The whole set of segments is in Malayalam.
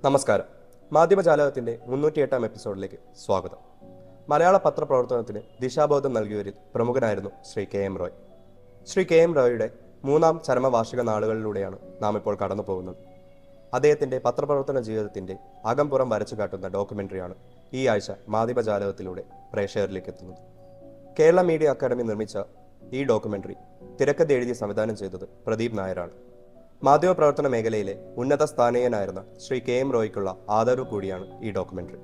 നമസ്കാരം. മാധ്യമജാലകത്തിൻ്റെ 308 എപ്പിസോഡിലേക്ക് സ്വാഗതം. മലയാള പത്രപ്രവർത്തനത്തിന് ദിശാബോധം നൽകിയവരിൽ പ്രമുഖനായിരുന്നു Shri K M Roy. Shri K M റോയിയുടെ 3ാം ചരമവാർഷിക നാളുകളിലൂടെയാണ് നാം ഇപ്പോൾ കടന്നു പോകുന്നത്. അദ്ദേഹത്തിൻ്റെ പത്രപ്രവർത്തന ജീവിതത്തിൻ്റെ അകംപുറം വരച്ചു കാട്ടുന്ന ഡോക്യുമെൻ്ററിയാണ് ഈ ആഴ്ച മാധ്യമജാലകത്തിലൂടെ പ്രേക്ഷകരിലേക്ക് എത്തുന്നത്. കേരള മീഡിയ അക്കാദമി നിർമ്മിച്ച ഈ ഡോക്യുമെൻ്ററി തിരക്കഥ എഴുതി സംവിധാനം ചെയ്തത് പ്രദീപ് നായരാണ്. മാധ്യമപ്രവർത്തന മേഖലയിലെ ഉന്നത സ്ഥാനീയനായിരുന്ന ശ്രീ കെ എം റോയ്ക്കുള്ള ആദരവ് കൂടിയാണ് ഈ ഡോക്യുമെൻ്ററി.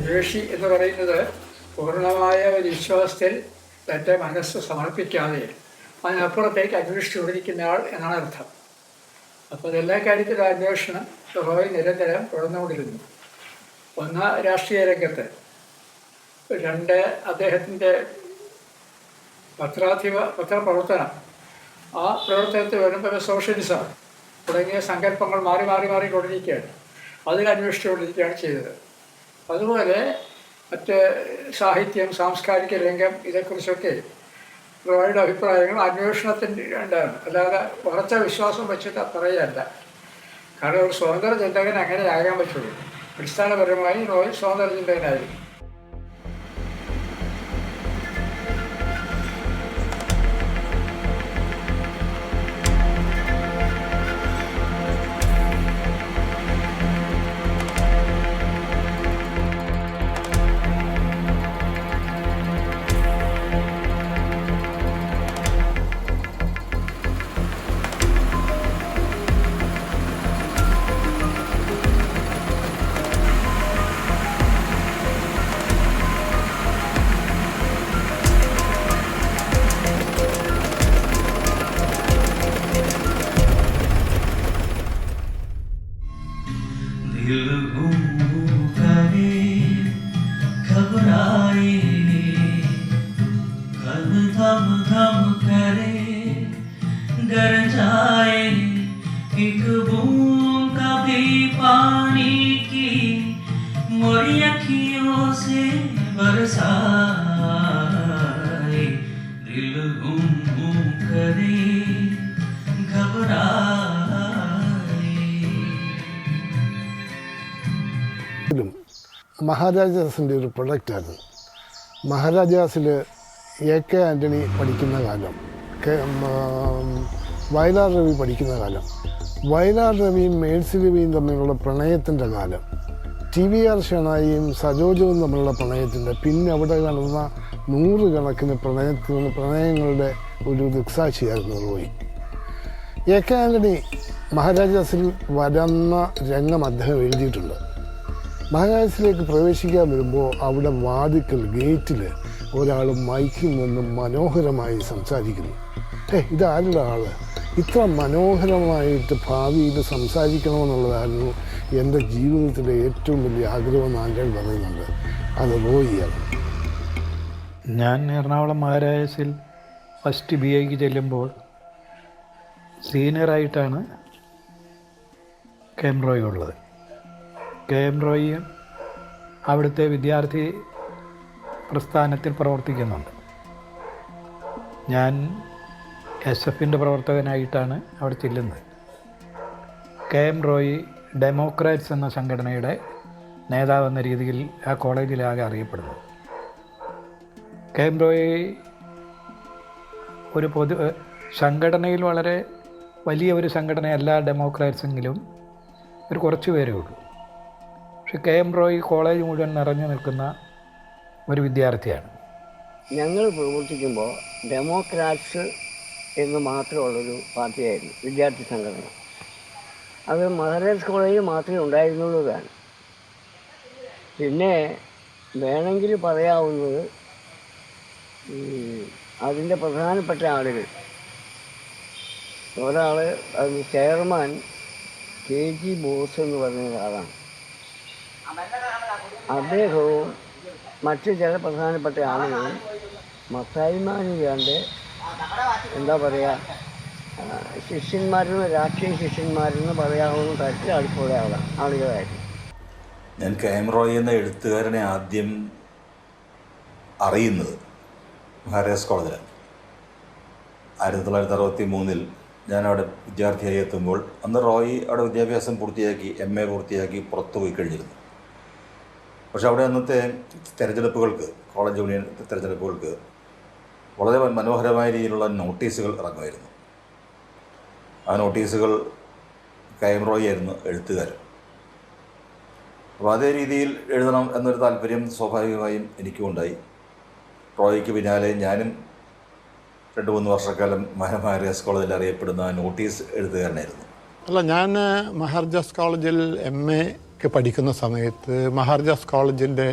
ദ്വേഷി എന്ന് പറയുന്നത് പൂർണ്ണമായ ഒരു വിശ്വാസത്തിൽ തൻ്റെ മനസ്സ് സമർപ്പിക്കാതെ അതിനപ്പുറത്തേക്ക് അന്വേഷിച്ചുകൊണ്ടിരിക്കുന്ന ആൾ എന്നാണ് അർത്ഥം. അപ്പോൾ അതെല്ലാ കാര്യത്തിലും അന്വേഷണം റോയ് നിരന്തരം തുടർന്നുകൊണ്ടിരുന്നു. ഒന്ന്, രാഷ്ട്രീയ രംഗത്ത്; രണ്ട്, അദ്ദേഹത്തിൻ്റെ പത്രപ്രവർത്തനം. ആ പ്രവർത്തനത്തിൽ വരുമ്പോൾ സോഷ്യലിസം തുടങ്ങിയ സങ്കല്പങ്ങൾ മാറിക്കൊണ്ടിരിക്കുകയാണ്. അതിലന്വേഷിച്ചുകൊണ്ടിരിക്കുകയാണ് ചെയ്തത്. അതുപോലെ മറ്റ് സാഹിത്യം, സാംസ്കാരിക രംഗം, ഇതേക്കുറിച്ചൊക്കെ റോയുടെ അഭിപ്രായങ്ങൾ അന്വേഷണത്തിൻ്റെ ഉണ്ടാണ്, അല്ലാതെ ഉറച്ച വിശ്വാസം വെച്ചിട്ട് അത്രയല്ല. കാരണം ഒരു സ്വതന്ത്ര ചിന്തകൻ അങ്ങനെ ആകാൻ പറ്റുള്ളൂ. അടിസ്ഥാനപരമായി റോയ് സ്വതന്ത്ര ചിന്തകനായിരുന്നു. മഹാരാജാസിൻ്റെ ഒരു പ്രൊഡക്റ്റായിരുന്നു. മഹാരാജാസിൽ എ കെ ആൻ്റണി പഠിക്കുന്ന കാലം, വയലാർ രവി പഠിക്കുന്ന കാലം, വയലാർ രവിയും മേഴ്സി രവിയും തമ്മിലുള്ള പ്രണയത്തിൻ്റെ കാലം, ടി വി ആർ ഷണായിയും സരോജവും തമ്മിലുള്ള പ്രണയത്തിൻ്റെ, പിന്നെ അവിടെ കാണുന്ന നൂറുകണക്കിന് പ്രണയങ്ങളുടെ ഒരു ദൃക്സാക്ഷിയായിരുന്നു റോയ്. എ കെ ആൻ്റണി മഹാരാജാസിൽ വരുന്ന രംഗം അദ്ദേഹം എഴുതിയിട്ടുണ്ട്. മഹാരാജാസിലേക്ക് പ്രവേശിക്കാൻ വരുമ്പോൾ അവിടെ വാതിക്കൽ ഗേറ്റിൽ ഒരാൾ മൈക്കിൽ നിന്നും മനോഹരമായി സംസാരിക്കുന്നു. ഇതാരുടെ ആൾ? ഇത്ര മനോഹരമായിട്ട് ഭാവിയിൽ സംസാരിക്കണമെന്നുള്ളതായിരുന്നു എൻ്റെ ജീവിതത്തിലെ ഏറ്റവും വലിയ ആഗ്രഹം. ആൻ്റണി പറയുന്നുണ്ട് അത് റോയിയാണ്. ഞാൻ എറണാകുളം മഹാരാജാസിൽ ഫസ്റ്റ് BA ചെല്ലുമ്പോൾ സീനിയറായിട്ടാണ് കെ എം റോയി ഉള്ളത്. കെ എം റോയിയും അവിടുത്തെ വിദ്യാർത്ഥി പ്രസ്ഥാനത്തിൽ പ്രവർത്തിക്കുന്നുണ്ട്. ഞാൻ SF-ൻ്റെ പ്രവർത്തകനായിട്ടാണ് അവിടെ ചെല്ലുന്നത്. കെ എം റോയി ഡെമോക്രാറ്റ്സ് എന്ന സംഘടനയുടെ നേതാവെന്ന രീതിയിൽ ആ കോളേജിലാകെ അറിയപ്പെടുന്നു. കെ എം റോയി ഒരു സംഘടനയിൽ വളരെ വലിയ ഒരു സംഘടനയല്ല ഡെമോക്രാറ്റ്സെങ്കിലും ഒരു കുറച്ച് പേരേ ഉള്ളൂ. പക്ഷെ കെ എം റോയി കോളേജ് മുഴുവൻ നിറഞ്ഞു നിൽക്കുന്ന ഒരു വിദ്യാർത്ഥിയാണ്. ഞങ്ങൾ പ്രവർത്തിക്കുമ്പോൾ ഡെമോക്രാറ്റ്സ് എന്ന് മാത്രമുള്ളൊരു പാർട്ടിയായിരുന്നു വിദ്യാർത്ഥി സംഘടന. അത് മഹാരാജാസ് കോളേജിൽ മാത്രമേ ഉണ്ടായിരുന്നുള്ളൂ താൻ. പിന്നെ വേണമെങ്കിൽ പറയാവുന്നത് അതിൻ്റെ പ്രധാനപ്പെട്ട ആളുകൾ, ഒരാൾ അതിന് ചെയർമാൻ KG ബോസ് എന്ന് പറഞ്ഞ ഒരാളാണ്. അദ്ദേഹവും മറ്റ് ചില പ്രധാനപ്പെട്ട ആളുകളും മത്തായിമാനിൻ്റെ എന്താ പറയുക ശിഷ്യന്മാരെന്ന്, രാഷ്ട്രീയ ശിഷ്യന്മാരെന്ന് പറയാവുന്ന തരത്തിൽ അടുപ്പുള്ള ആളുകളായിരുന്നു. ഞാൻ കെ എം റോയി എന്ന എഴുത്തുകാരനെ ആദ്യം അറിയുന്നത് മഹാരാജാസ് കോളേജിലാണ്. 1963 ഞാൻ അവിടെ വിദ്യാർത്ഥിയായി എത്തുമ്പോൾ അന്ന് റോയി അവിടെ വിദ്യാഭ്യാസം പൂർത്തിയാക്കി MA പൂർത്തിയാക്കി പുറത്തു പോയി കഴിഞ്ഞിരുന്നു. പക്ഷെ അവിടെ അന്നത്തെ തിരഞ്ഞെടുപ്പുകൾക്ക്, കോളേജ് യൂണിയൻ തിരഞ്ഞെടുപ്പുകൾക്ക് വളരെ മനോഹരമായ രീതിയിലുള്ള നോട്ടീസുകൾ ഇറങ്ങുമായിരുന്നു. ആ നോട്ടീസുകൾ കെ എം റോയി ആയിരുന്നു എഴുത്തുകാരൻ. അപ്പോൾ അതേ രീതിയിൽ എഴുതണം എന്നൊരു താല്പര്യം സ്വാഭാവികമായും എനിക്കും ഉണ്ടായി. റോയിക്ക് പിന്നാലെ ഞാനും 2-3 വർഷക്കാലം മഹാരാജാസ് കോളേജിൽ അറിയപ്പെടുന്ന നോട്ടീസ് എഴുത്തുകാരനായിരുന്നു. അല്ല, ഞാൻ മഹാരാജാസ് കോളേജിൽ MAക്ക് പഠിക്കുന്ന സമയത്ത് മഹാരാജാസ് കോളേജിൻ്റെ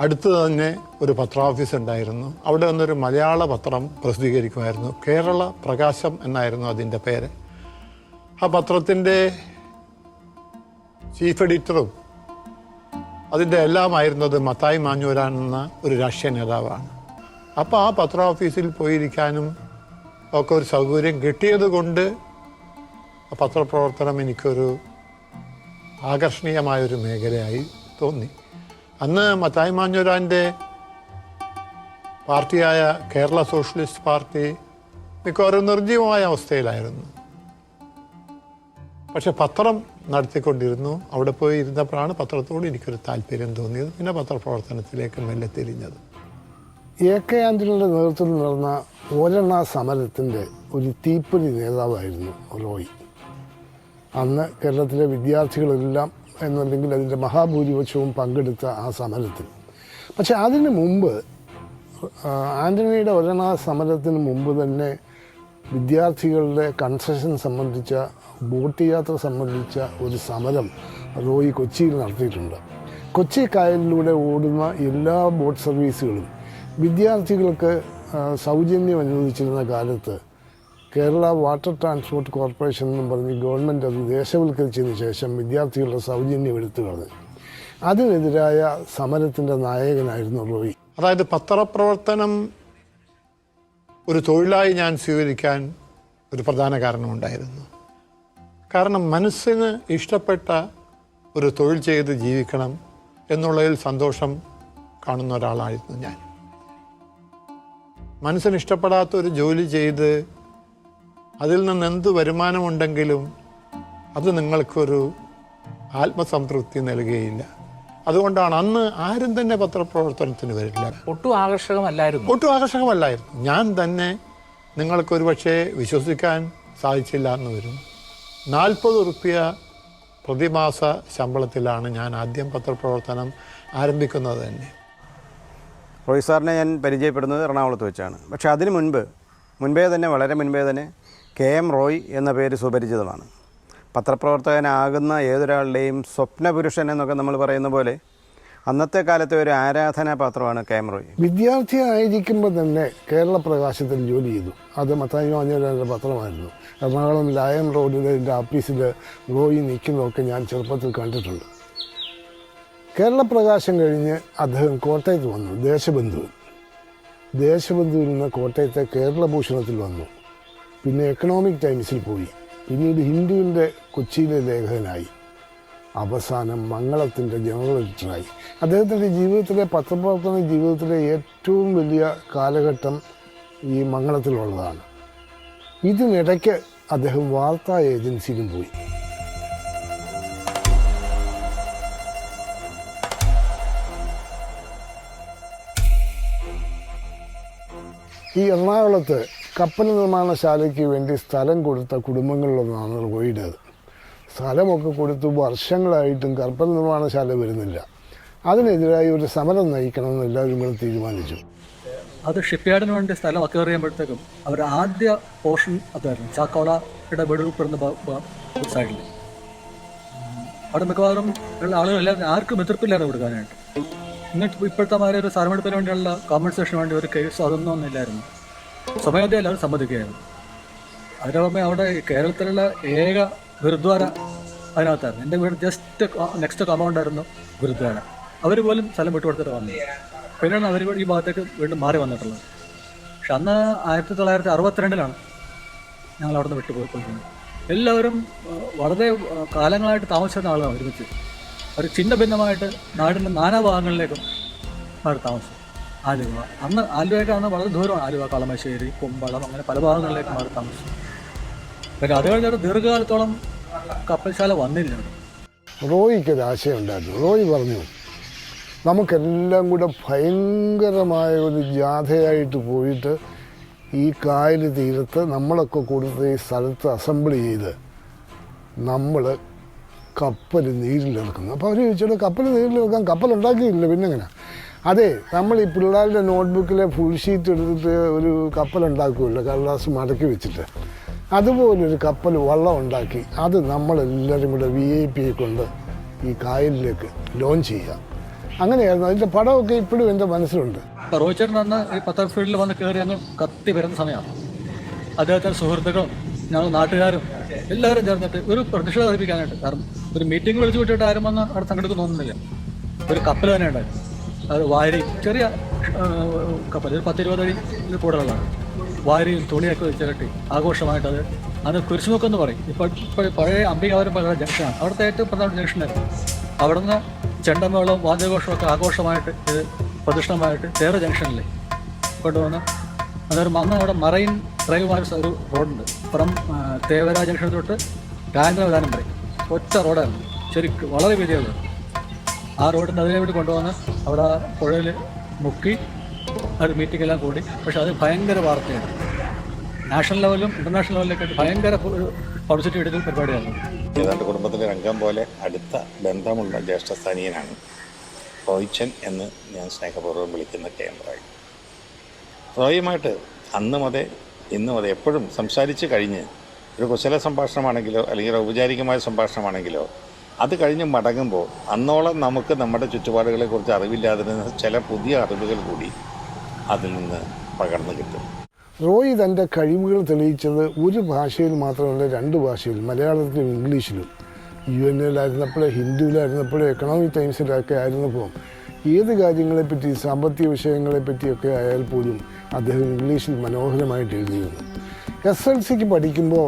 അടുത്ത് തന്നെ ഒരു പത്രാഫീസ് ഉണ്ടായിരുന്നു. അവിടെ നിന്നൊരു മലയാള പത്രം പ്രസിദ്ധീകരിക്കുമായിരുന്നു. കേരള പ്രകാശം എന്നായിരുന്നു അതിൻ്റെ പേര്. ആ പത്രത്തിൻ്റെ ചീഫ് എഡിറ്ററും അതിൻ്റെ എല്ലാമായിരുന്നത് മത്തായി മാഞ്ഞൂരാൻ എന്ന ഒരു രാഷ്ട്രീയ നേതാവാണ്. അപ്പോൾ ആ പത്ര ഓഫീസിൽ പോയിരിക്കാനും ഒക്കെ ഒരു സൗകര്യം കിട്ടിയത് കൊണ്ട് പത്രപ്രവർത്തനം എനിക്കൊരു ആകർഷണീയമായൊരു മേഖലയായി തോന്നി. അന്ന് മത്തായി മാഞ്ഞൂരാൻ്റെ പാർട്ടിയായ കേരള സോഷ്യലിസ്റ്റ് പാർട്ടി മിക്കവാറും നിർജ്ജീവമായ അവസ്ഥയിലായിരുന്നു. പക്ഷെ പത്രം നടത്തിക്കൊണ്ടിരുന്നു. അവിടെ പോയി ഇരുന്നപ്പോഴാണ് പത്രത്തോട് എനിക്കൊരു താല്പര്യം തോന്നിയത്. പിന്നെ പത്രപ്രവർത്തനത്തിലേക്ക് മെല്ലെ തിരിഞ്ഞത്. AK ആന്റണിയുടെ നേതൃത്വത്തിൽ നടന്ന ഒരെണ്ണ സമരത്തിൻ്റെ ഒരു തീപ്പൊരി നേതാവായിരുന്നു റോയി. അന്ന് കേരളത്തിലെ വിദ്യാർത്ഥികളെല്ലാം എന്നല്ലെങ്കിൽ അതിൻ്റെ മഹാഭൂരിപക്ഷവും പങ്കെടുത്ത ആ സമരത്തിൽ. പക്ഷെ അതിന് മുമ്പ്, ആന്റണിയുടെ ഒരെണ്ണ സമരത്തിന് മുമ്പ് തന്നെ വിദ്യാർത്ഥികളുടെ കൺസെഷൻ സംബന്ധിച്ച, ബോട്ട് യാത്ര സംബന്ധിച്ച ഒരു സമരം റോയി കൊച്ചിയിൽ നടത്തിയിട്ടുണ്ട്. കൊച്ചി കായലിലൂടെ ഓടുന്ന എല്ലാ ബോട്ട് സർവീസുകളും വിദ്യാർത്ഥികൾക്ക് സൗജന്യം അനുവദിച്ചിരുന്ന കാലത്ത് കേരള വാട്ടർ ട്രാൻസ്പോർട്ട് കോർപ്പറേഷൻ എന്നും പറഞ്ഞ് ഗവൺമെൻറ് അത് ദേശവൽക്കരിച്ചതിന് ശേഷം വിദ്യാർത്ഥികളുടെ സൗജന്യം എടുത്തു കളഞ്ഞു. അതിനെതിരായ സമരത്തിൻ്റെ നായകനായിരുന്നു റോയി. അതായത് പത്രപ്രവർത്തനം ഒരു തൊഴിലായി ഞാൻ സ്വീകരിക്കാൻ ഒരു പ്രധാന കാരണമുണ്ടായിരുന്നു. കാരണം മനസ്സിന് ഇഷ്ടപ്പെട്ട ഒരു തൊഴിൽ ചെയ്ത് ജീവിക്കണം എന്നുള്ളതിൽ സന്തോഷം കാണുന്ന ഒരാളായിരുന്നു ഞാൻ. മനസ്സിന് ഇഷ്ടപ്പെടാത്ത ഒരു ജോലി ചെയ്ത് അതിൽ നിന്ന് എന്ത് വരുമാനമുണ്ടെങ്കിലും അത് നിങ്ങൾക്കൊരു ആത്മസംതൃപ്തി നൽകുകയില്ല. അതുകൊണ്ടാണ് അന്ന് ആരും തന്നെ പത്രപ്രവർത്തനത്തിന് വരില്ല. ഒട്ടും ആകർഷകമല്ലായിരുന്നു. ഞാൻ തന്നെ നിങ്ങൾക്കൊരു പക്ഷേ വിശ്വസിക്കാൻ സാധിച്ചില്ല എന്ന് വരും. 40 റുപ്യ പ്രതിമാസ ശമ്പളത്തിലാണ് ഞാൻ ആദ്യം പത്രപ്രവർത്തനം ആരംഭിക്കുന്നത് തന്നെ. റോയ് സാറിനെ ഞാൻ പരിചയപ്പെടുന്നത് എറണാകുളത്ത് വെച്ചാണ്. പക്ഷേ അതിന് വളരെ മുൻപേ തന്നെ KM റോയ് എന്ന പേര് സുപരിചിതമാണ്. പത്രപ്രവർത്തകനാകുന്ന ഏതൊരാളുടെയും സ്വപ്നപുരുഷൻ എന്നൊക്കെ നമ്മൾ പറയുന്ന പോലെ അന്നത്തെ കാലത്തെ ഒരു ആരാധനാപാത്രമാണ് KM റോയ്. വിദ്യാർത്ഥിയായിരിക്കുമ്പോൾ തന്നെ കേരള പ്രകാശത്തിൽ ജോലി ചെയ്തു. അത് മത്തായി മാഞ്ഞൂരാൻ്റെ പത്രമായിരുന്നു. എറണാകുളം ലയൺ റോഡിലെ എൻ്റെ ഓഫീസിൽ റോയി നിൽക്കുന്നതൊക്കെ ഞാൻ ചെറുപ്പത്തിൽ കണ്ടിട്ടുണ്ട്. കേരള പ്രകാശം കഴിഞ്ഞ് അദ്ദേഹം കോട്ടയത്ത് വന്നു. ദേശബന്ധുവിൽ നിന്ന് കോട്ടയത്തെ കേരളഭൂഷണത്തിൽ വന്നു. പിന്നെ എക്കണോമിക് ടൈംസിൽ പോയി. പിന്നീട് ഹിന്ദുവിൻ്റെ കൊച്ചിയിലെ ലേഖകനായി, അവസാനം മംഗളത്തിൻ്റെ ജനറൽ എഡിറ്ററായി. അദ്ദേഹത്തിൻ്റെ ജീവിതത്തിലെ പത്രപ്രവർത്തന ജീവിതത്തിലെ ഏറ്റവും വലിയ കാലഘട്ടം ഈ മംഗളത്തിലുള്ളതാണ്. ഇതിനിടയ്ക്ക് അദ്ദേഹം വാർത്താ ഏജൻസിയിലും പോയി. ഈ എറണാകുളത്ത് കപ്പൽ നിർമ്മാണശാലയ്ക്ക് വേണ്ടി സ്ഥലം കൊടുത്ത കുടുംബങ്ങളിലൊന്നാണ് റോയിയുടേത്. സ്ഥലമൊക്കെ കൊടുത്ത് വർഷങ്ങളായിട്ടും കപ്പൽ നിർമ്മാണശാല വരുന്നില്ല. അതിനെതിരായി ഒരു സമരം നയിക്കണമെന്ന് എല്ലാവരും കൂടെ തീരുമാനിച്ചു. അത് ഷിപ്പ്യാർഡിന് വേണ്ടി സ്ഥലം അക്വയർ ചെയ്യുമ്പോഴത്തേക്കും അവർ ആദ്യ പോർഷൻ അതായിരുന്നു ചാക്കോളയുടെ വെടിവെപ്പെടുന്ന സൈഡിൽ. അവിടെ മിക്കവാറും ഉള്ള ആളുകളെല്ലാം ആർക്കും എതിർപ്പില്ലായിരുന്നു കൊടുക്കാനായിട്ട്. എന്നിട്ട് ഇപ്പോഴത്തെ മാതിരി ഒരു സ്ഥലമെടുപ്പിന് വേണ്ടിയുള്ള കോമ്പൻസേഷന് വേണ്ടി ഒരു കേസ് അതൊന്നും ഒന്നുമില്ലായിരുന്നു. സ്വമേധ എല്ലാവരും സമ്മതിക്കുകയായിരുന്നു. അതിൻ്റെ പുറമെ അവിടെ കേരളത്തിലുള്ള ഏക ഗുരുദ്വാര അതിനകത്തായിരുന്നു. എൻ്റെ വീട് ജസ്റ്റ് നെക്സ്റ്റ് കോമ്പൗണ്ടായിരുന്നു ഗുരുദ്വാര. അവർ പോലും സ്ഥലം വിട്ടുകൊടുത്തിട്ട് വന്നത്. പിന്നെയാണ് അവർ ഈ ഭാഗത്തേക്ക് വീണ്ടും മാറി വന്നിട്ടുള്ളത്. പക്ഷെ അന്ന് 1962 ഞങ്ങൾ അവിടെ നിന്ന് വിട്ടുപോയിക്കൊണ്ടിരുന്നത്. എല്ലാവരും വളരെ കാലങ്ങളായിട്ട് താമസിച്ചിരുന്ന ആളുകളാണ് ഒരുമിച്ച്. അവർ ചിന്ന ഭിന്നമായിട്ട് നാടിൻ്റെ നാനാഭാഗങ്ങളിലേക്കും മാറി താമസം. ആലുവ ആലുവയൊക്കെ അന്ന് വളരെ ദൂരമാണ്. ആലുവ, കളമശ്ശേരി, കുമ്പളം, അങ്ങനെ പല ഭാഗങ്ങളിലേക്ക് മാറി താമസം. പിന്നെ അത് കഴിഞ്ഞൊരു ദീർഘകാലത്തോളം കപ്പൽശാല വന്നില്ല. റോയിക്കൊരു ആശയം ഉണ്ടായിരുന്നു. റോയി പറഞ്ഞു, നമുക്കെല്ലാം കൂടെ ഭയങ്കരമായ ഒരു ജാഥയായിട്ട് പോയിട്ട് ഈ കായൽ തീരത്ത് നമ്മളൊക്കെ കൊടുത്ത് ഈ സ്ഥലത്ത് അസംബിൾ ചെയ്ത് നമ്മൾ കപ്പൽ നീരിലിറക്കുന്നു. അപ്പോൾ അവർ ചോദിച്ചോളൂ, കപ്പൽ നീരിലിറക്കാൻ കപ്പൽ ഉണ്ടാക്കിയില്ല, പിന്നെ എങ്ങനെ? അതെ, നമ്മൾ ഈ പിള്ളേരുടെ നോട്ട്ബുക്കിലെ ഫുൾ ഷീറ്റ് എടുത്തിട്ട് ഒരു കപ്പൽ ഉണ്ടാക്കുമല്ലോ, കടലാസ് മടക്കി വെച്ചിട്ട്. അതുപോലൊരു കപ്പൽ വള്ളം ഉണ്ടാക്കി അത് നമ്മളെല്ലാവരും കൂടെ VIP കൊണ്ട് ഈ കായലിലേക്ക് ലോഞ്ച് ചെയ്യാം. അങ്ങനെയായിരുന്നു. അതിൻ്റെ പടമൊക്കെ ഇപ്പോഴും എൻ്റെ മനസ്സിലുണ്ട്. റോയിച്ചേട്ടൻ അന്ന് ഈ പത്ര ഫീൽഡിൽ വന്ന് കയറി അങ്ങ് കത്തി വരുന്ന സമയമാണ്. അദ്ദേഹത്തിൻ്റെ സുഹൃത്തുക്കളും ഞങ്ങൾ നാട്ടുകാരും എല്ലാവരും ചേർന്നിട്ട് ഒരു പ്രതിഷേധം അറിയിക്കാനായിട്ട്. കാരണം ഒരു മീറ്റിംഗ് വിളിച്ചു വിട്ടിട്ട് ആരും വന്ന് അവിടെ സംഘടിക്കുന്നൊന്നുമില്ല. ഒരു കപ്പൽ തന്നെ ഉണ്ടായിരുന്നു. അത് വാരി, ചെറിയ കപ്പൽ, ഒരു 10-20 അടി കൂടുതലുള്ളതാണ്. വാരിയും തുണിയൊക്കെ വെച്ചിരട്ടി ആഘോഷമായിട്ടത് അന്ന് കുരിശുമുക്കെന്ന് പറയും. ഇപ്പോൾ പഴയ അംബികാപുരം പല ജംഗ്ഷനാണ്. അവിടുത്തെ ഏറ്റവും പ്രധാന ജംഗ്ഷനായിരുന്നു. അവിടെ നിന്ന് ചെണ്ടമേളവും വാദ്യഘോഷമൊക്കെ ആഘോഷമായിട്ട് ഇത് പ്രദക്ഷിണമായിട്ട് തേറ ജംഗ്ഷനിൽ കൊണ്ടുവന്ന് അന്നേരം അന്ന് അവിടെ മറൈൻ ഡ്രൈവുമാർ ഒരു റോഡുണ്ട്. ഫ്രം തേവര ജംഗ്ഷൻ തൊട്ട് ഗായന്ദ്രവിധാനം വരെ ഒറ്റ റോഡായിരുന്നു. ശരിക്കും വളരെ വീതിയുള്ളത്. ആ റോഡിൻ്റെ അതിനെ വേണ്ടി കൊണ്ടുവന്ന് അവിടെ പുഴയിൽ മുക്കി ഒരു മീറ്റിംഗ് എല്ലാം കൂടി. പക്ഷെ അത് ഭയങ്കര വാർത്തയാണ്. നാഷണൽ ലെവലിലും ഇൻ്റർനാഷണൽ ലെവലിലൊക്കെ ഭയങ്കര പബ്ലിസിറ്റി എടുക്കുന്ന പരിപാടിയാണ്. ഏതാണ്ട് കുടുംബത്തിലെ അംഗം പോലെ അടുത്ത ബന്ധമുള്ള ജ്യേഷ്ഠസ്ഥാനീയനാണ് റോയിച്ചൻ എന്ന് ഞാൻ സ്നേഹപൂർവ്വം വിളിക്കുന്ന KM റോയ്. റോയുമായിട്ട് അന്നും അതെ ഇന്നും അതെ എപ്പോഴും സംസാരിച്ച് കഴിഞ്ഞ് ഒരു കുശല സംഭാഷണമാണെങ്കിലോ അല്ലെങ്കിൽ ഔപചാരികമായ സംഭാഷണമാണെങ്കിലോ അത് കഴിഞ്ഞ് മടങ്ങുമ്പോൾ അന്നോളം നമുക്ക് നമ്മുടെ ചുറ്റുപാടുകളെക്കുറിച്ച് അറിവില്ലാതിരുന്ന ചില പുതിയ അറിവുകൾ കൂടി അതിൽ നിന്ന് പകർന്നു കിട്ടും. റോയി തൻ്റെ കഴിവുകൾ തെളിയിച്ചത് ഒരു ഭാഷയിൽ മാത്രമല്ല, 2 ഭാഷയിൽ, മലയാളത്തിലും ഇംഗ്ലീഷിലും. UN-ലായിരുന്നപ്പോഴും ഹിന്ദുവിലായിരുന്നപ്പോഴും എക്കണോമിക് ടൈംസിലൊക്കെ ആയിരുന്നപ്പോൾ ഏത് കാര്യങ്ങളെപ്പറ്റി, സാമ്പത്തിക വിഷയങ്ങളെപ്പറ്റിയൊക്കെ ആയാൽ പോലും അദ്ദേഹം ഇംഗ്ലീഷിൽ മനോഹരമായിട്ട് എഴുതിയിരുന്നു. SLCക്ക് പഠിക്കുമ്പോൾ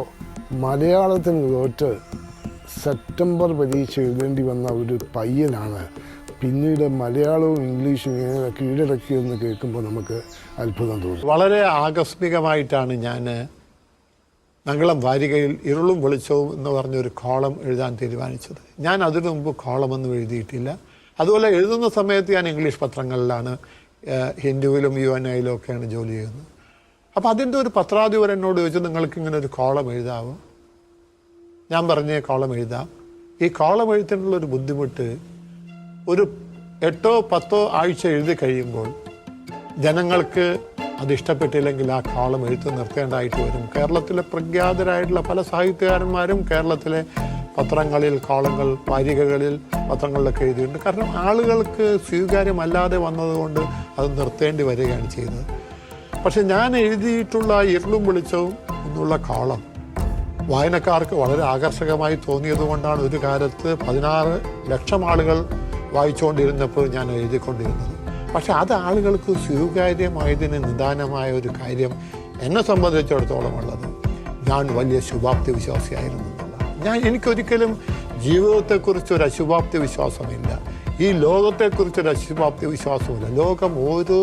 മലയാളത്തിന് തോറ്റ് സെപ്റ്റംബർ പരീക്ഷ എഴുതേണ്ടി വന്ന ഒരു പയ്യനാണ് പിന്നീട് മലയാളവും ഇംഗ്ലീഷും ഇങ്ങനെ കീഴടക്കിയെന്ന് കേൾക്കുമ്പോൾ നമുക്ക് അത്ഭുതം തോന്നും. വളരെ ആകസ്മികമായിട്ടാണ് ഞാൻ മംഗളം വാരികയിൽ ഇരുളും വെളിച്ചവും എന്ന് പറഞ്ഞൊരു കോളം എഴുതാൻ തീരുമാനിച്ചത്. ഞാൻ അതിനു മുമ്പ് കോളമൊന്നും എഴുതിയിട്ടില്ല. അതുപോലെ എഴുതുന്ന സമയത്ത് ഞാൻ ഇംഗ്ലീഷ് പത്രങ്ങളിലാണ്, ഹിന്ദുവിലും UN-ലും ഒക്കെയാണ് ജോലി ചെയ്യുന്നത്. അപ്പോൾ അതിൻ്റെ ഒരു പത്രാധിപർ എന്നോട് ചോദിച്ചു, നിങ്ങൾക്കിങ്ങനെ ഒരു കോളം എഴുതാമോ? ഞാൻ പറഞ്ഞ കോളം എഴുതാം. ഈ കോളം എഴുത്തിനുള്ളൊരു ബുദ്ധിമുട്ട്, ഒരു 8-10 ആഴ്ച എഴുതി കഴിയുമ്പോൾ ജനങ്ങൾക്ക് അതിഷ്ടപ്പെട്ടില്ലെങ്കിൽ ആ കോളം എഴുത്ത് നിർത്തേണ്ടതായിട്ട് വരും. കേരളത്തിലെ പ്രഖ്യാതരായിട്ടുള്ള പല സാഹിത്യകാരന്മാരും കേരളത്തിലെ പത്രങ്ങളിൽ, കോളങ്ങൾ, വാരികകളിൽ, പത്രങ്ങളിലൊക്കെ എഴുതിയിട്ടുണ്ട്. കാരണം ആളുകൾക്ക് സ്വീകാര്യമല്ലാതെ വന്നതുകൊണ്ട് അത് നിർത്തേണ്ടി വരികയാണ് ചെയ്തത്. പക്ഷെ ഞാൻ എഴുതിയിട്ടുള്ള ഇരുളും വെളിച്ചവും എന്നുള്ള കോളം വായനക്കാർക്ക് വളരെ ആകർഷകമായി തോന്നിയതുകൊണ്ടാണ് ഒരു കാലത്ത് 16 ലക്ഷം ആളുകൾ വായിച്ചുകൊണ്ടിരുന്നപ്പോൾ ഞാൻ എഴുതിക്കൊണ്ടിരുന്നത്. പക്ഷെ അത് ആളുകൾക്ക് സ്വീകാര്യമായതിന് നിദാനമായ ഒരു കാര്യം എന്നെ സംബന്ധിച്ചിടത്തോളം ഉള്ളത്, ഞാൻ വലിയ ശുഭാപ്തി വിശ്വാസിയായിരുന്നു എന്നുള്ളതാണ്. എനിക്കൊരിക്കലും ജീവിതത്തെക്കുറിച്ചൊരു അശുഭാപ്തി വിശ്വാസമില്ല, ഈ ലോകത്തെക്കുറിച്ചൊരു അശുഭാപ്തി വിശ്വാസമില്ല. ലോകം ഓരോ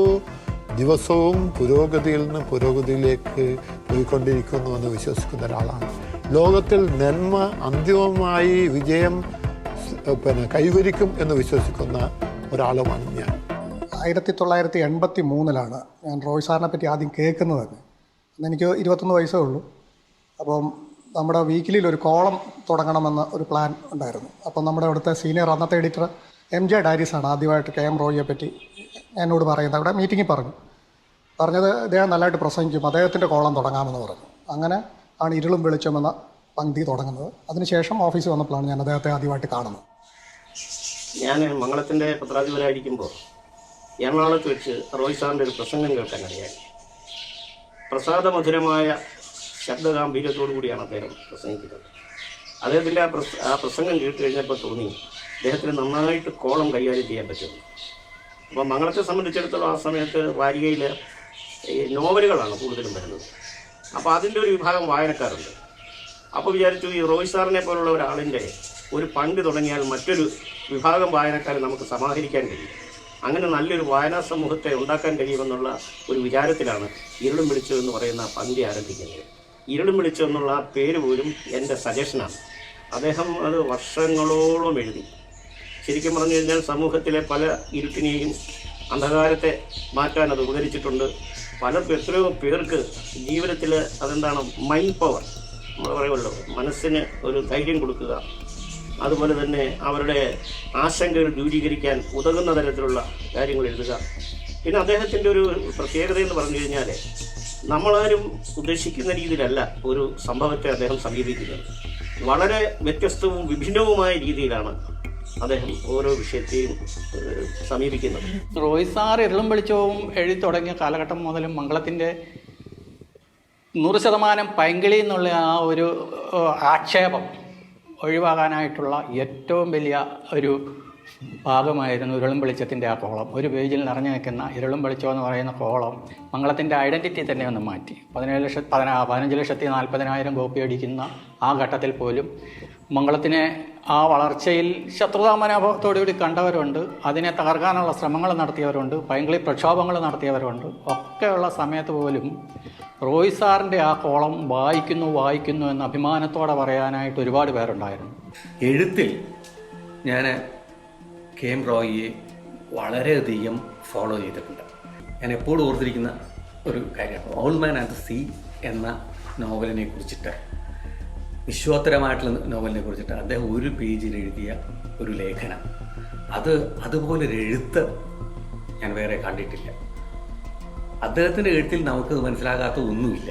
ദിവസവും പുരോഗതിയിൽ നിന്ന് പുരോഗതിയിലേക്ക് പോയിക്കൊണ്ടിരിക്കുന്നുവെന്ന് വിശ്വസിക്കുന്ന ഒരാളാണ്. ലോകത്തിൽ നന്മ അന്തിമമായി വിജയം കൈവരിക്കും എന്ന് വിശ്വസിക്കുന്ന ഒരാളുമാണ് ഞാൻ. 1983 ഞാൻ റോയ് സാറിനെ പറ്റി ആദ്യം കേൾക്കുന്നത് തന്നെ. അന്ന് എനിക്ക് 21 വയസ്സേ ഉള്ളൂ. അപ്പം നമ്മുടെ വീക്കിലിയിൽ ഒരു കോളം തുടങ്ങണമെന്ന് ഒരു പ്ലാൻ ഉണ്ടായിരുന്നു. അപ്പം നമ്മുടെ അവിടുത്തെ സീനിയർ അന്നത്തെ എഡിറ്റർ MJ ഡയറീസാണ് ആദ്യമായിട്ട് KM റോയിയെ പറ്റി എന്നോട് പറയുന്നത്. അവിടെ മീറ്റിങ്ങിൽ പറഞ്ഞത് അദ്ദേഹം നല്ലതായിട്ട് പ്രസംഗിക്കും, അദ്ദേഹത്തിൻ്റെ കോളം തുടങ്ങാമെന്ന് പറഞ്ഞു. അങ്ങനെ ആണ് ഇരുളും വെളിച്ചമെന്ന പങ്ക്തി തുടങ്ങുന്നത്. അതിനുശേഷം ഓഫീസിൽ വന്നപ്പോഴാണ് ഞാൻ അദ്ദേഹത്തെ ആദ്യമായിട്ട് കാണുന്നത്. ഞാൻ മംഗളത്തിൻ്റെ പത്രാധിപരായിരിക്കുമ്പോൾ എറണാകുളത്ത് വെച്ച് റോയ് സാറിൻ്റെ ഒരു പ്രസംഗം കേൾക്കാനിടയായി. പ്രസാദമധുരമായ ശബ്ദഗാംഭീര്യത്തോടു കൂടിയാണ് അദ്ദേഹം പ്രസംഗിക്കുന്നത്. അദ്ദേഹത്തിൻ്റെ ആ പ്രസംഗം കേട്ട് കഴിഞ്ഞപ്പോൾ തോന്നി അദ്ദേഹത്തിന് നന്നായിട്ട് കോളം കൈകാര്യം ചെയ്യാൻ പറ്റുന്നു. അപ്പോൾ മംഗളത്തെ സംബന്ധിച്ചിടത്തോളം ആ സമയത്ത് വാരികയിൽ നോവലുകളാണ് കൂടുതലും വരുന്നത്. അപ്പോൾ അതിൻ്റെ ഒരു വിഭാഗം വായനക്കാരുണ്ട്. അപ്പോൾ വിചാരിച്ചു ഈ റോയ് സാറിനെ പോലുള്ള ഒരാളിൻ്റെ ഒരു പങ്ക് തുടങ്ങിയാൽ മറ്റൊരു വിഭാഗം വായനക്കാർ നമുക്ക് സമാഹരിക്കാൻ കഴിയും, അങ്ങനെ നല്ലൊരു വായനാ സമൂഹത്തെ ഉണ്ടാക്കാൻ കഴിയുമെന്നുള്ള ഒരു വിചാരത്തിലാണ് ഇരുളും വിളിച്ചു എന്ന് പറയുന്ന പങ്ക്തി ആരംഭിക്കുന്നത്. ഇരുളും വിളിച്ചു എന്നുള്ള ആ പേര് പോലും എൻ്റെ സജഷനാണ്. അദ്ദേഹം അത് വർഷങ്ങളോളം എഴുതി. ശരിക്കും പറഞ്ഞു കഴിഞ്ഞാൽ സമൂഹത്തിലെ പല ഇരുട്ടിനെയും അന്ധകാരത്തെ മാറ്റാൻ അത് ഉപകരിച്ചിട്ടുണ്ട്. എത്രയോ പേർക്ക് ജീവിതത്തിൽ അതെന്താണ് മൈൻഡ് പവർ നമ്മൾ പറയുമല്ലോ, മനസ്സിന് ഒരു ധൈര്യം കൊടുക്കുക, അതുപോലെ തന്നെ അവരുടെ ആശങ്കകൾ ദൂരീകരിക്കാൻ ഉതകുന്ന തരത്തിലുള്ള കാര്യങ്ങൾ എഴുതുക. പിന്നെ അദ്ദേഹത്തിൻ്റെ ഒരു പ്രത്യേകത എന്ന് പറഞ്ഞു കഴിഞ്ഞാൽ നമ്മളാരും ഉദ്ദേശിക്കുന്ന രീതിയിലല്ല ഒരു സംഭവത്തെ അദ്ദേഹം സമീപിക്കുന്നത്. വളരെ വ്യത്യസ്തവും വിഭിന്നവുമായ രീതിയിലാണ് അദ്ദേഹം ഓരോ വിഷയത്തെയും സമീപിക്കുന്നത്. റോയ് സാർ ഇരുളും വെളിച്ചവും എഴുതി തുടങ്ങിയ കാലഘട്ടം മുതലും മംഗളത്തിൻ്റെ 100% പൈങ്കിളി എന്നുള്ള ആ ഒരു ആക്ഷേപം ഒഴിവാകാനായിട്ടുള്ള ഏറ്റവും വലിയ ഒരു ഭാഗമായിരുന്നു ഇരുളും വെളിച്ചത്തിൻ്റെ ആ കോളം. ഒരു പേജിൽ നിറഞ്ഞു നിൽക്കുന്ന ഇരുളും വെളിച്ചം എന്ന് പറയുന്ന കോളം മംഗളത്തിൻ്റെ ഐഡൻറ്റിറ്റി തന്നെ ഒന്ന് മാറ്റി. 15,40,000 കോപ്പി അടിക്കുന്ന ആ ഘട്ടത്തിൽ പോലും മംഗളത്തിനെ ആ വളർച്ചയിൽ ശത്രുതാ മനോഭാവത്തോടുകൂടി കണ്ടവരുണ്ട്, അതിനെ തകർക്കാനുള്ള ശ്രമങ്ങൾ നടത്തിയവരുണ്ട്, പൈങ്കിളി പ്രക്ഷോഭങ്ങൾ നടത്തിയവരുണ്ട്. ഒക്കെയുള്ള സമയത്ത് പോലും റോയ് സാറിൻ്റെ ആ കോളം വായിക്കുന്നു എന്ന് അഭിമാനത്തോടെ പറയാനായിട്ട് ഒരുപാട് പേരുണ്ടായിരുന്നു. എഴുത്തിൽ ഞാൻ KM റോയിയെ വളരെയധികം ഫോളോ ചെയ്തിട്ടുണ്ട്. ഞാൻ എപ്പോഴും ഓർത്തിരിക്കുന്ന ഒരു കാര്യമാണ് old man and the sea എന്ന നോവലിനെ കുറിച്ചിട്ട്, വിശ്വോത്തരമായിട്ടുള്ള നോവലിനെ കുറിച്ചിട്ട് അദ്ദേഹം ഒരു പേജിൽ എഴുതിയ ഒരു ലേഖനം. അതുപോലൊരു എഴുത്ത് ഞാൻ വേറെ കണ്ടിട്ടില്ല. അദ്ദേഹത്തിൻ്റെ എഴുത്തിൽ നമുക്ക് മനസ്സിലാകാത്ത ഒന്നുമില്ല.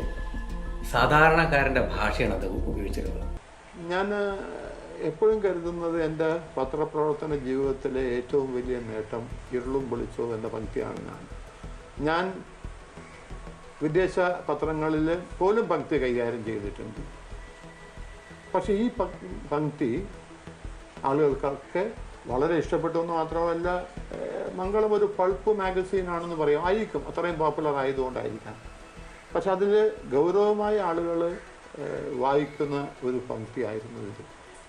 സാധാരണക്കാരൻ്റെ ഭാഷയാണ് അദ്ദേഹം ഉപയോഗിച്ചിരുന്നത്. ഞാൻ എപ്പോഴും കരുതുന്നത് എൻ്റെ പത്രപ്രവർത്തന ജീവിതത്തിലെ ഏറ്റവും വലിയ നേട്ടം ഇരുളും വെളിച്ചവും എന്ന പങ്ക്തിയാണ്. ഞാൻ വിദേശ പത്രങ്ങളിൽ പോലും പങ്ക്തി കൈകാര്യം ചെയ്തിട്ടുണ്ട്. പക്ഷേ ഈ പങ്ക്തി ആളുകൾക്കൊക്കെ വളരെ ഇഷ്ടപ്പെട്ടു എന്ന് മാത്രമല്ല, മംഗളം ഒരു പൾപ്പ് മാഗസീനാണെന്ന് പറയും, ആയിരിക്കും, അത്രയും പോപ്പുലർ ആയതുകൊണ്ടായിരിക്കാം. പക്ഷെ അതിൽ ഗൗരവമായ ആളുകൾ വായിക്കുന്ന ഒരു പങ്ക്തിയായിരുന്നു ഇത്.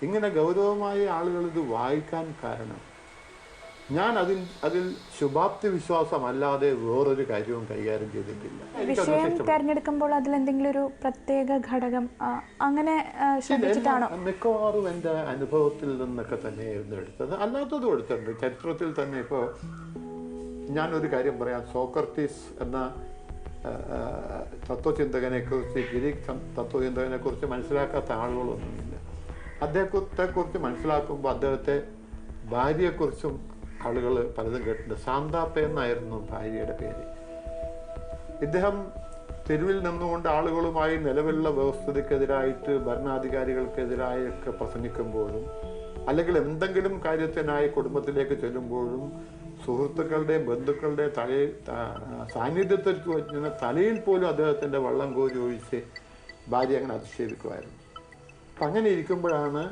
ഇങ്ങനെ ഗൗരവമായ ആളുകൾ ഇത് വായിക്കാൻ കാരണം ഞാൻ അതിൽ ശുഭാപ്തി വിശ്വാസമല്ലാതെ വേറൊരു കാര്യവും കൈകാര്യം ചെയ്തിട്ടില്ല. വിഷയം തിരഞ്ഞെടുക്കുമ്പോൾ അതിലെന്തെങ്കിലും ഒരു പ്രത്യേക ഘടകം അങ്ങനെ ശ്രദ്ധിച്ചിട്ടാണോ? മിക്കവാറും എൻ്റെ അനുഭവത്തിൽ നിന്നൊക്കെ തന്നെയായിരുന്നു എടുത്തത്, അല്ലാത്തതും എടുത്തിട്ടുണ്ട്. ചരിത്രത്തിൽ തന്നെ ഇപ്പോൾ ഞാനൊരു കാര്യം പറയാം. സോക്രട്ടീസ് എന്ന തത്വചിന്തകനെക്കുറിച്ച്, ഗ്രീക്ക് തത്വചിന്തകനെക്കുറിച്ച് മനസ്സിലാക്കാത്ത ആളുകളൊന്നുമില്ല. അദ്ദേഹത്തെക്കുറിച്ച് മനസ്സിലാക്കുമ്പോൾ അദ്ദേഹത്തെ ഭാര്യയെക്കുറിച്ചും ആളുകൾ പലതും കേട്ടിട്ടുണ്ട്. സാന്താപ്പ എന്നായിരുന്നു ഭാര്യയുടെ പേര്. ഇദ്ദേഹം തെരുവിൽ നിന്നുകൊണ്ട് ആളുകളുമായി നിലവിലുള്ള വ്യവസ്ഥിതിക്കെതിരായിട്ട്, ഭരണാധികാരികൾക്കെതിരായൊക്കെ പ്രസംഗിക്കുമ്പോഴും, അല്ലെങ്കിൽ എന്തെങ്കിലും കാര്യത്തിനായി കുടുംബത്തിലേക്ക് ചെല്ലുമ്പോഴും സുഹൃത്തുക്കളുടെയും ബന്ധുക്കളുടെയും സാന്നിധ്യത്തിൽ തലയിൽ പോലും അദ്ദേഹത്തിൻ്റെ വള്ളം കോരി ഒഴിച്ച് ഭാര്യ അങ്ങനെ അധിക്ഷേപിക്കുമായിരുന്നു. അപ്പം അങ്ങനെ ഇരിക്കുമ്പോഴാണ്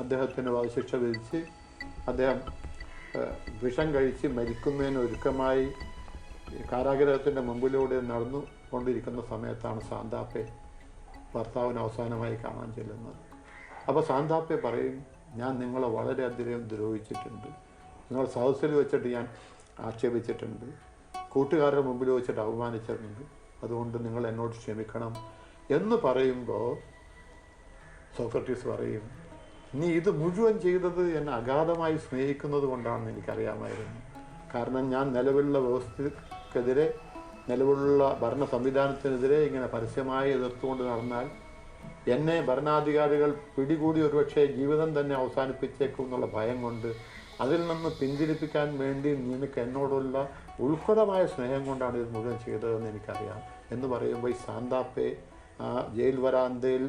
അദ്ദേഹത്തിന് വധശിക്ഷ വിധിച്ച് അദ്ദേഹം വിഷം കഴിച്ച് മരിക്കുന്നതിന് ഒരുക്കമായി കാരാഗ്രഹത്തിൻ്റെ മുമ്പിലൂടെ നടന്നു കൊണ്ടിരിക്കുന്ന സമയത്താണ് സാന്താപ്പെ ഭർത്താവിന് അവസാനമായി കാണാൻ ചെല്ലുന്നത്. അപ്പോൾ സാന്താപ്പെ പറയും, ഞാൻ നിങ്ങളെ വളരെയധികം ദ്രോഹിച്ചിട്ടുണ്ട്, നിങ്ങൾ സദസ്സിൽ വെച്ചിട്ട് ഞാൻ ആക്ഷേപിച്ചിട്ടുണ്ട്, കൂട്ടുകാരുടെ മുമ്പിൽ വെച്ചിട്ട് അവമാനിച്ചിട്ടുണ്ട്, അതുകൊണ്ട് നിങ്ങൾ എന്നോട് ക്ഷമിക്കണം എന്ന് പറയുമ്പോൾ സോക്രട്ടീസ് പറയും, നീ ഇത് മുഴുവൻ ചെയ്തത് എന്നെ അഗാധമായി സ്നേഹിക്കുന്നത് കൊണ്ടാണെന്ന് എനിക്കറിയാമായിരുന്നു. കാരണം ഞാൻ നിലവിലുള്ള വ്യവസ്ഥക്കെതിരെ, നിലവിലുള്ള ഭരണ സംവിധാനത്തിനെതിരെ ഇങ്ങനെ പരസ്യമായി എതിർത്തുകൊണ്ട് നടന്നാൽ എന്നെ ഭരണാധികാരികൾ പിടികൂടി ഒരുപക്ഷെ ജീവിതം തന്നെ അവസാനിപ്പിച്ചേക്കും എന്നുള്ള ഭയം കൊണ്ട് അതിൽ നിന്ന് പിന്തിരിപ്പിക്കാൻ വേണ്ടി നിനക്ക് എന്നോടുള്ള ഉത്കടമായ സ്നേഹം കൊണ്ടാണ് ഇത് മുഴുവൻ ചെയ്തതെന്ന് എനിക്കറിയാം എന്ന് പറയുമ്പോൾ ഈ സാന്താപ്പെ ആ ജയിൽ വരാന്തയിൽ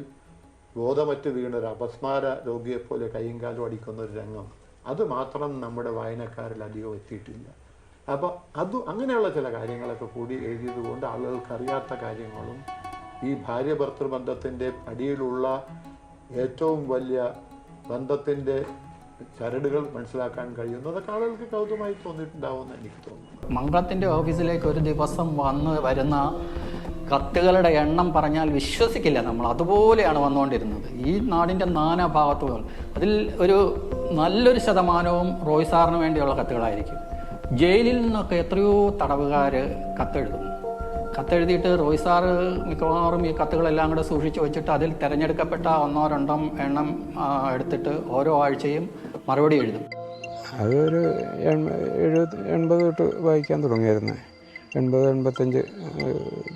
ബോധമറ്റ് വീണ ഒരു അപസ്മാര രോഗിയെപ്പോലെ കൈയും കാലും അടിക്കുന്ന ഒരു രംഗം, അത് മാത്രം നമ്മുടെ വായനക്കാരിൽ അധികം എത്തിയിട്ടില്ല. അപ്പോൾ അങ്ങനെയുള്ള ചില കാര്യങ്ങളൊക്കെ കൂടി എഴുതിയതുകൊണ്ട് ആളുകൾക്ക് അറിയാത്ത കാര്യങ്ങളും ഈ ഭാര്യ ഭർത്തൃബന്ധത്തിൻ്റെ അടിയിലുള്ള ഏറ്റവും വലിയ ബന്ധത്തിൻ്റെ ചരടുകൾ മനസ്സിലാക്കാൻ കഴിയുന്നതൊക്കെ ആളുകൾക്ക് കൗതുകമായി തോന്നിയിട്ടുണ്ടാവുമെന്ന് എനിക്ക് തോന്നുന്നു. മംഗളത്തിൻ്റെ ഓഫീസിലേക്ക് ഒരു ദിവസം വരുന്ന കത്തുകളുടെ എണ്ണം പറഞ്ഞാൽ വിശ്വസിക്കില്ല നമ്മൾ. അതുപോലെയാണ് വന്നുകൊണ്ടിരുന്നത് ഈ നാടിൻ്റെ നാനാഭാഗത്തുകൾ. അതിൽ ഒരു നല്ലൊരു ശതമാനവും റോയ് സാറിന് വേണ്ടിയുള്ള കത്തുകളായിരിക്കും. ജയിലിൽ നിന്നൊക്കെ എത്രയോ തടവുകാർ കത്തെഴുതിയിട്ട് റോയ് സാറ് മിക്കവാറും ഈ കത്തുകളെല്ലാം കൂടെ സൂക്ഷിച്ച് വെച്ചിട്ട് അതിൽ തിരഞ്ഞെടുക്കപ്പെട്ട 1-2 എണ്ണം എടുത്തിട്ട് ഓരോ ആഴ്ചയും മറുപടി എഴുതും. അതൊരു 80 തൊട്ട് വായിക്കാൻ തുടങ്ങിയായിരുന്നു. 80, 85,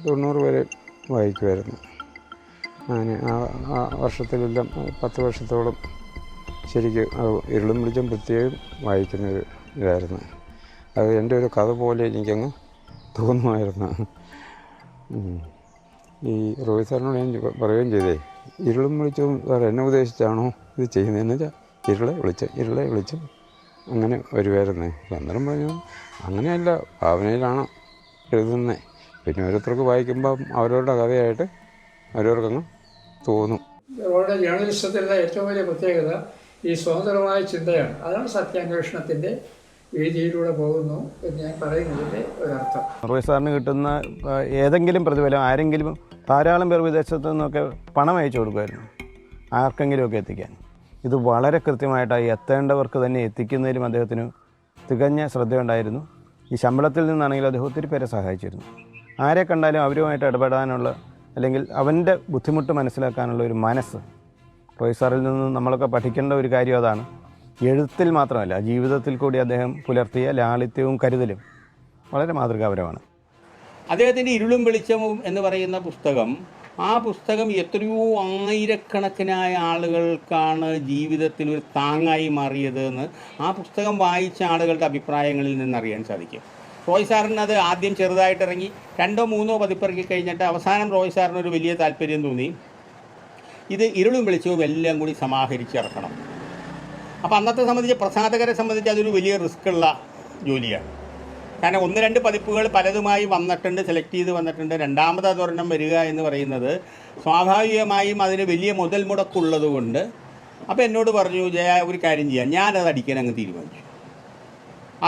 90 വരെ വായിക്കുമായിരുന്നു. ഞാൻ ആ വർഷത്തിലെല്ലാം 10 വർഷത്തോളം ശരിക്കും ഇരുളും വെളിച്ചം പ്രത്യേകം വായിക്കുന്നൊരു ഇതായിരുന്നു. അത് എൻ്റെ ഒരു കഥ പോലെ എനിക്കങ്ങ് തോന്നുമായിരുന്നു. ഈ റോയ് സാറിനോട് ഞാൻ പറയുകയും ചെയ്തേ, ഇരുളും വെളിച്ചവും സാർ എന്നെ ഉദ്ദേശിച്ചാണോ ഇത് ചെയ്യുന്നതെന്ന് വെച്ചാൽ ഇരുളെ വെളിച്ചം അങ്ങനെ വരുമായിരുന്നേ. അന്നേരം പറഞ്ഞു അങ്ങനെയല്ല, ഭാവനയിലാണ് എഴുതുന്നത്. പിന്നെ ഓരോരുത്തർക്ക് വായിക്കുമ്പം അവരവരുടെ കഥയായിട്ട് അവരവർക്കങ്ങ് തോന്നും. അവരുടെ ജേർണലിസത്തിൻ്റെ ഏറ്റവും വലിയ പ്രത്യേകത ഈ സ്വതന്ത്രമായ ചിന്തയാണ്. അതാണ് സത്യാന്വേഷണത്തിൻ്റെ രീതിയിലൂടെ പോകുന്നു എന്ന് ഞാൻ പറയുന്നതിൻ്റെ ഒരർത്ഥം. റോയ് സാറിന് കിട്ടുന്ന ഏതെങ്കിലും പ്രതിഫലം ആരെങ്കിലും ധാരാളം പേർ വിദേശത്തു നിന്നൊക്കെ പണം അയച്ചു കൊടുക്കുമായിരുന്നു ആർക്കെങ്കിലുമൊക്കെ എത്തിക്കാൻ. ഇത് വളരെ കൃത്യമായിട്ടായി എത്തേണ്ടവർക്ക് തന്നെ എത്തിക്കുന്നതിലും അദ്ദേഹത്തിന് തികഞ്ഞ ശ്രദ്ധയുണ്ടായിരുന്നു. ഈ ശമ്പളത്തിൽ നിന്നാണെങ്കിലും അദ്ദേഹം ഒത്തിരി പേരെ സഹായിച്ചിരുന്നു. ആരെ കണ്ടാലും അവരുമായിട്ട് ഇടപെടാനുള്ള, അല്ലെങ്കിൽ അവൻ്റെ ബുദ്ധിമുട്ട് മനസ്സിലാക്കാനുള്ള ഒരു മനസ്സ് റോയ് സാറിൽ നിന്ന് നമ്മളൊക്കെ പഠിക്കേണ്ട ഒരു കാര്യം അതാണ്. എഴുത്തിൽ മാത്രമല്ല, ജീവിതത്തിൽ കൂടി അദ്ദേഹം പുലർത്തിയ ലാളിത്യവും കരുതലും വളരെ മാതൃകാപരമാണ്. അദ്ദേഹത്തിൻ്റെ ഇരുളും വെളിച്ചവും എന്ന് പറയുന്ന പുസ്തകം, ആ പുസ്തകം എത്രയോ ആയിരക്കണക്കിനായ ആളുകൾക്കാണ് ജീവിതത്തിൽ ഒരു താങ്ങായി മാറിയത് എന്ന് ആ പുസ്തകം വായിച്ച ആളുകളുടെ അഭിപ്രായങ്ങളിൽ നിന്നറിയാൻ സാധിക്കും. റോയ് സാറിന് അത് ആദ്യം ചെറുതായിട്ടിറങ്ങി 2-3 പതിപ്പിറക്കി കഴിഞ്ഞിട്ട് അവസാനം റോയ് സാറിനൊരു വലിയ താല്പര്യം തോന്നി, ഇത് ഇരുളും വെളിച്ചവും എല്ലാം കൂടി സമാഹരിച്ചിറക്കണം. അപ്പോൾ അന്നത്തെ സംബന്ധിച്ച് പ്രസാധകരെ സംബന്ധിച്ച് അതൊരു വലിയ റിസ്ക്കുള്ള ജോലിയാണ്. കാരണം 1-2 പതിപ്പുകൾ പലതുമായി വന്നിട്ടുണ്ട്, സെലക്ട് ചെയ്ത് വന്നിട്ടുണ്ട്. രണ്ടാമത് അതൊരെണ്ണം വരിക എന്ന് പറയുന്നത് സ്വാഭാവികമായും അതിന് വലിയ മുതൽ മുടക്കുള്ളത് കൊണ്ട്. അപ്പോൾ എന്നോട് പറഞ്ഞു, ജയ ഒരു കാര്യം ചെയ്യാം, ഞാനത് അടിക്കാൻ അങ്ങ് തീരുമാനിച്ചു.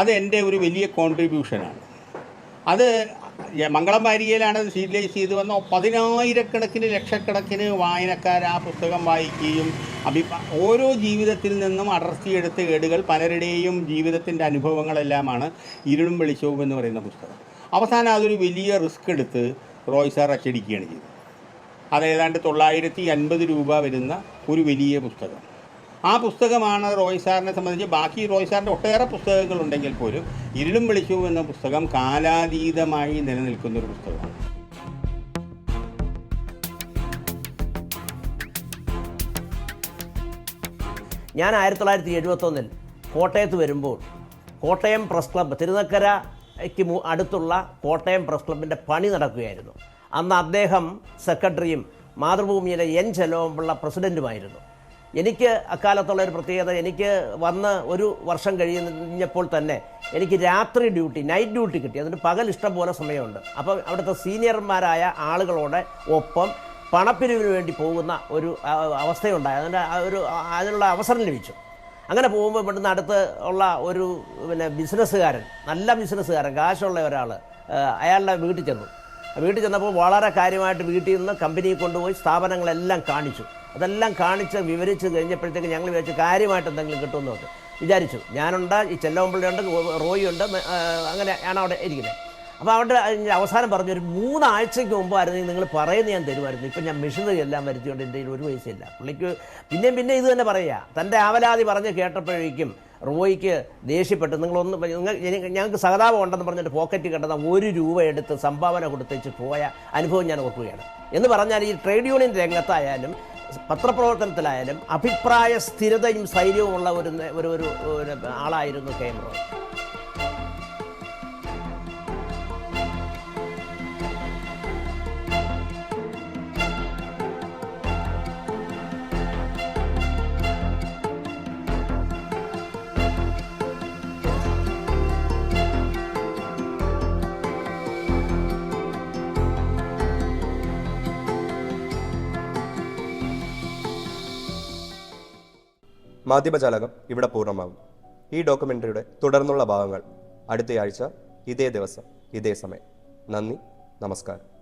അത് എൻ്റെ ഒരു വലിയ കോൺട്രിബ്യൂഷനാണ്. അത് മംഗളം വാരികയിലാണ് അത് സീരിയലൈസ് ചെയ്ത് വന്ന 10,000-കണക്കിന് ലക്ഷക്കണക്കിന് വായനക്കാർ ആ പുസ്തകം വായിക്കുകയും ഓരോ ജീവിതത്തിൽ നിന്നും അടർത്തിയെടുത്ത ഏടുകൾ, പലരുടെയും ജീവിതത്തിൻ്റെ അനുഭവങ്ങളെല്ലാമാണ് ഇരുളും വെളിച്ചവും എന്ന് പറയുന്ന പുസ്തകം. അവസാനം അതൊരു വലിയ റിസ്ക് എടുത്ത് റോയ് സാർ അച്ചടിക്കുകയാണ് ചെയ്തത്. അത് ഏതാണ്ട് 950 രൂപ വരുന്ന ഒരു വലിയ പുസ്തകം. ആ പുസ്തകമാണ് റോയ് സാറിനെ സംബന്ധിച്ച്, ബാക്കി റോയ് സാറിൻ്റെ ഒട്ടേറെ പുസ്തകങ്ങളുണ്ടെങ്കിൽ പോലും ഇരുളും വെളിച്ചവും എന്ന പുസ്തകം കാലാതീതമായി നിലനിൽക്കുന്നൊരു പുസ്തകമാണ്. ഞാൻ 1971 കോട്ടയത്ത് വരുമ്പോൾ കോട്ടയം പ്രസ് ക്ലബ്ബ്, തിരുനക്കരയ്ക്ക് അടുത്തുള്ള കോട്ടയം പ്രസ് ക്ലബിൻ്റെ പണി നടക്കുകയായിരുന്നു. അന്ന് അദ്ദേഹം സെക്രട്ടറിയും മാതൃഭൂമിയിലെ എൻ ചെലവമ്പിള്ള പ്രസിഡൻറ്റുമായിരുന്നു. എനിക്ക് അക്കാലത്തുള്ള ഒരു പ്രത്യേകത, എനിക്ക് വന്ന് 1 വർഷം കഴിഞ്ഞപ്പോൾ തന്നെ എനിക്ക് രാത്രി ഡ്യൂട്ടി, നൈറ്റ് ഡ്യൂട്ടി കിട്ടി. അതിന് പകൽ ഇഷ്ടം പോലെ സമയമുണ്ട്. അപ്പം അവിടുത്തെ സീനിയർമാരായ ആളുകളോട് ഒപ്പം പണപ്പിരിവിന് വേണ്ടി പോകുന്ന ഒരു അവസ്ഥയുണ്ടായി. അതിനുള്ള അവസരം ലഭിച്ചു. അങ്ങനെ പോകുമ്പോൾ ഇവിടുന്ന് അടുത്ത് ഉള്ള ഒരു ബിസിനസ്സുകാരൻ, നല്ല ബിസിനസ്സുകാരൻ, കാശുള്ള ഒരാൾ, അയാളുടെ വീട്ടിൽ ചെന്നു. വീട്ടിൽ ചെന്നപ്പോൾ വളരെ കാര്യമായിട്ട് വീട്ടിൽ നിന്ന് കമ്പനിയിൽ കൊണ്ടുപോയി സ്ഥാപനങ്ങളെല്ലാം കാണിച്ചു. അതെല്ലാം കാണിച്ച് വിവരിച്ച് കഴിഞ്ഞപ്പോഴത്തേക്ക് ഞങ്ങൾ വിചാരിച്ചു കാര്യമായിട്ട് എന്തെങ്കിലും കിട്ടുമെന്ന് വിചാരിച്ചു. ഞാനുണ്ട്, ഈ ചെല്ലവമ്പിള്ളിയുണ്ട്, റോയി ഉണ്ട്, അങ്ങനെയാണ് അവിടെ ഇരിക്കുന്നത്. അപ്പോൾ അവിടെ അവസാനം പറഞ്ഞൊരു 3 ആഴ്ചയ്ക്ക് മുമ്പായിരുന്നെങ്കിൽ നിങ്ങൾ പറയുന്നത് ഞാൻ തരുമായിരുന്നു. ഇപ്പം ഞാൻ മെഷീനറി എല്ലാം വരുത്തിക്കൊണ്ട് എൻ്റെ കയ്യിൽ ഒരു പൈസയില്ല. പുള്ളിക്ക് പിന്നെ ഇത് തന്നെ പറയുക. തൻ്റെ ആവലാതി പറഞ്ഞ് കേട്ടപ്പോഴേക്കും റോയിക്ക് ദേഷ്യപ്പെട്ട് ഞങ്ങൾക്ക് സഹതാപം ഉണ്ടെന്ന് പറഞ്ഞിട്ട് പോക്കറ്റ് കിട്ടുന്ന 1 രൂപ എടുത്ത് സംഭാവന കൊടുത്തേച്ച് പോയ അനുഭവം ഞാൻ ഓർക്കുകയാണ്. എന്ന് പറഞ്ഞാൽ ഈ ട്രേഡ് യൂണിയൻ രംഗത്തായാലും പത്രപ്രവർത്തനത്തിലായാലും അഭിപ്രായ സ്ഥിരതയും സ്ഥൈര്യവുമുള്ള ഒരു ആളായിരുന്നു കെ.എം. റോയ്. മാധ്യമജാലകം ഇവിടെ പൂർണ്ണമാകും. ഈ ഡോക്യുമെൻ്ററിയുടെ തുടർന്നുള്ള ഭാഗങ്ങൾ അടുത്തയാഴ്ച ഇതേ ദിവസം ഇതേ സമയം. നന്ദി, നമസ്കാരം.